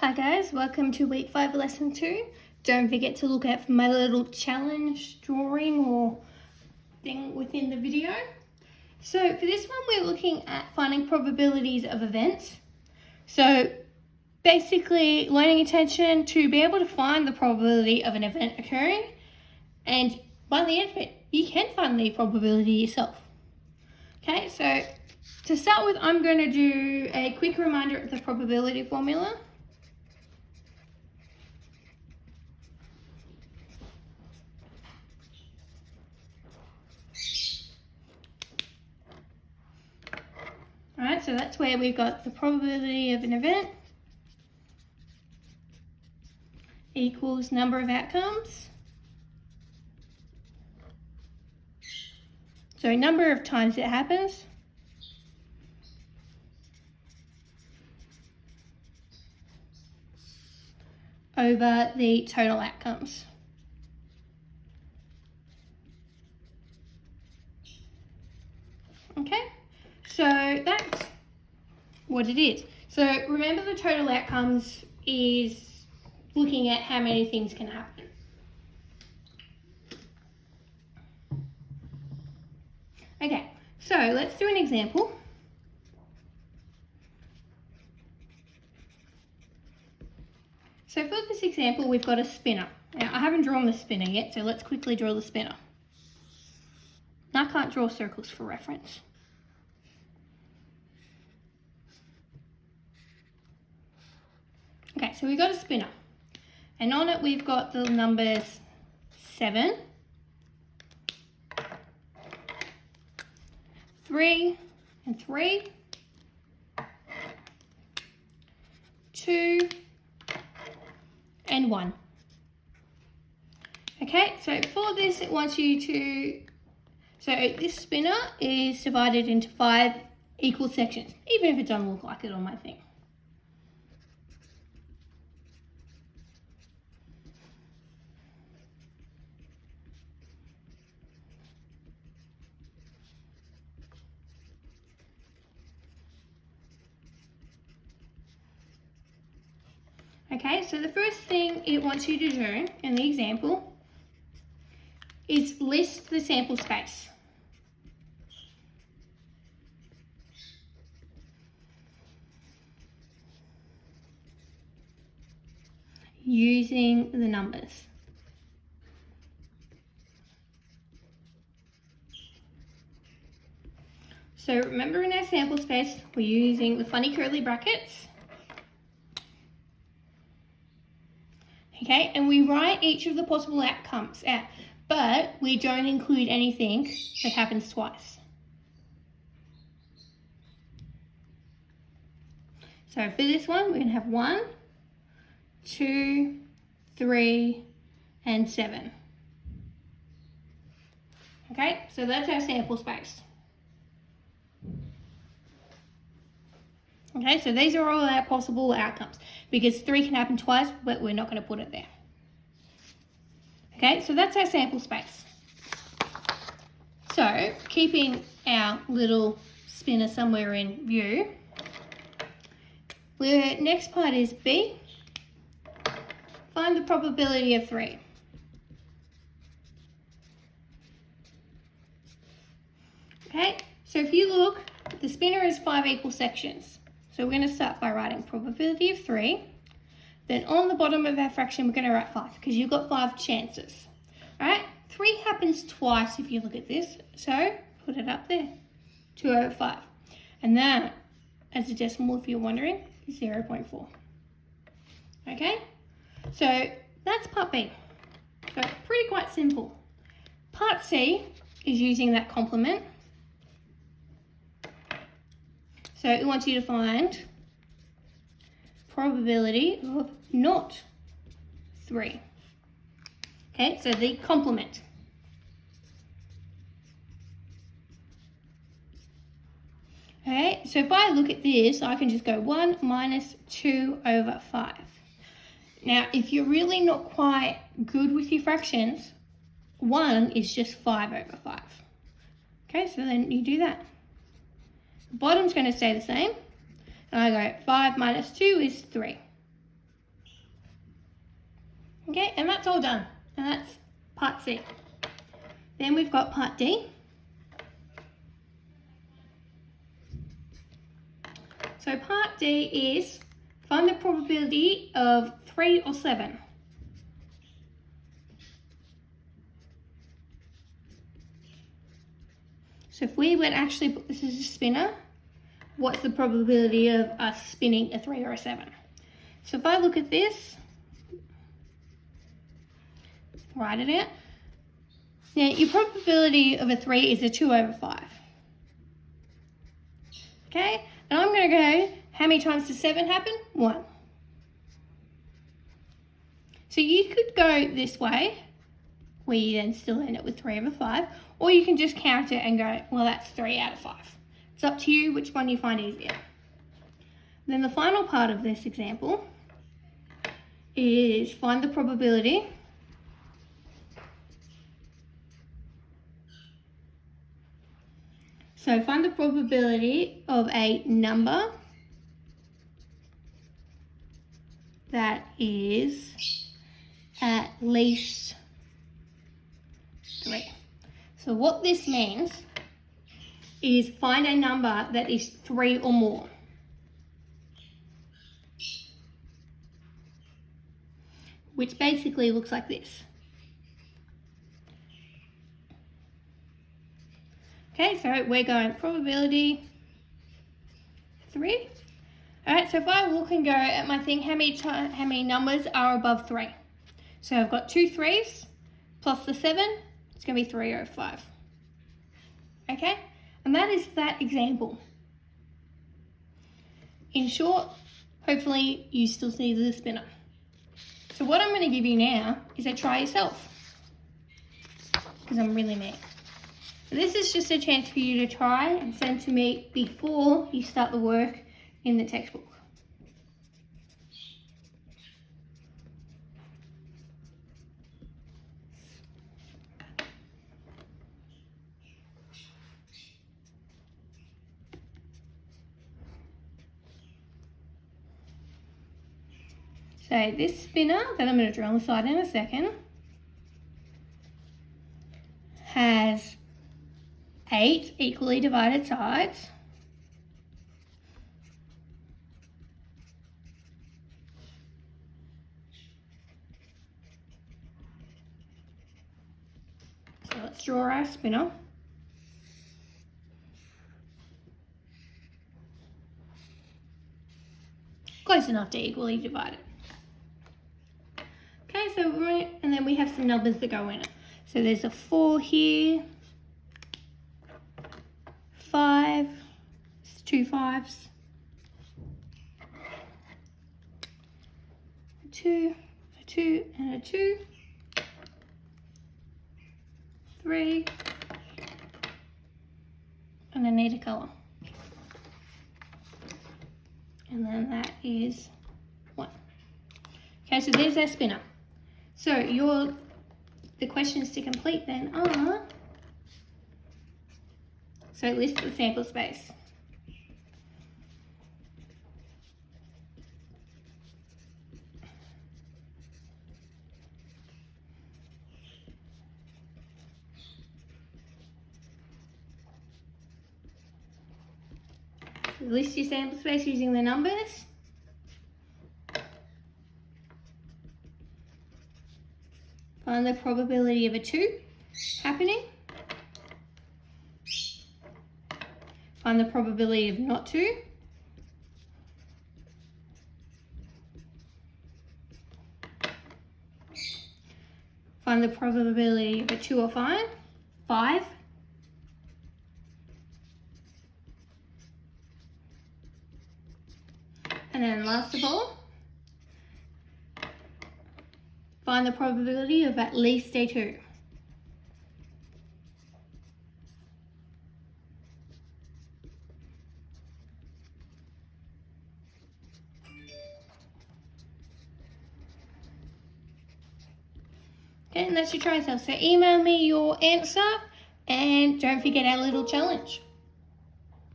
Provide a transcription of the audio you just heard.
Hi guys, welcome to week 5 lesson 2. Don't forget to look out for my little challenge drawing or thing within the video. So for this one we're looking at finding probabilities of events. So basically learning attention to be able to find the probability of an event occurring, and by the end of it you can find the probability yourself. Okay, so to start with I'm going to do a quick reminder of the probability formula. Alright, so that's where we've got the probability of an event equals number of outcomes. So number of times it happens over the total outcomes. Okay, so that's what it is. So remember, the total outcomes is looking at how many things can happen. Okay, so let's do an example. So for this example, we've got a spinner. Now, I haven't drawn the spinner yet, so let's quickly draw the spinner. I can't draw circles for reference. Okay, so we've got a spinner, and on it we've got the numbers 7, 3 and 3, 2 and 1. Okay, so for this it wants you to, so this spinner is divided into 5 equal sections, even if it doesn't look like it on my thing. Okay, so the first thing it wants you to do in the example is list the sample space. Using the numbers. So remember, in our sample space we're using the funny curly brackets. Okay, and we write each of the possible outcomes out, but we don't include anything that happens twice. So for this one, we're going to have 1, 2, 3, and 7. Okay, so that's our sample space. Okay, so these are all our possible outcomes, because 3 can happen twice, but we're not going to put it there. Okay, so that's our sample space. So, keeping our little spinner somewhere in view, the next part is B. Find the probability of 3. Okay, so if you look, the spinner is 5 equal sections. So we're going to start by writing probability of 3. Then on the bottom of our fraction, we're going to write 5, because you've got 5 chances. Alright, 3 happens twice if you look at this, so put it up there, 2 over 5. And that, as a decimal if you're wondering, is 0.4. Okay, so that's part B. So pretty quite simple. Part C is using that complement. So it wants you to find probability of not 3. Okay, so the complement. Okay, so if I look at this, I can just go 1 minus 2 over 5. Now, if you're really not quite good with your fractions, 1 is just 5 over 5. Okay, so then you do that. The bottom's going to stay the same. And I go 5 minus 2 is 3. Okay, and that's all done. And that's part C. Then we've got part D. So part D is find the probability of 3 or 7. So if we would actually put this as a spinner, what's the probability of us spinning a 3 or a 7? So if I look at this, write it out. Now your probability of a 3 is a 2 over 5. Okay, and I'm going to go, how many times does 7 happen? 1. So you could go this way, where you then still end up with 3 over 5, or you can just count it and go, well, that's 3 out of 5. It's up to you which one you find easier. Then the final part of this example is find the probability So find the probability of a number that is at least 3. So what this means is find a number that is 3 or more. Which basically looks like this. Okay, so we're going probability 3. Alright, so if I look and go at my thing, how many numbers are above 3? So I've got 2 3s plus the 7, it's going to be 3 over 5. Okay, and that is that example. In short, hopefully you still see the spinner. So what I'm going to give you now is a try yourself, because I'm really mean. This is just a chance for you to try and send to me before you start the work in the textbook. So this spinner that I'm going to drill inside in a second has 8 equally divided sides. So let's draw our spinner. Close enough to equally divide it. Okay, so and then we have some numbers that go in it. So there's a 4 here, 5, it's 2 5s, 2, a 2 and a 2, 3, and I need a colour. And then that is 1. Okay, so there's our spinner. So the questions to complete then are, so list the sample space. So list your sample space using the numbers. Find the probability of a 2 happening. Find the probability of not 2. Find the probability of a 2 or 5. And then last of all, find the probability of at least a 2. Okay, and that's your try yourself. So email me your answer and don't forget our little challenge.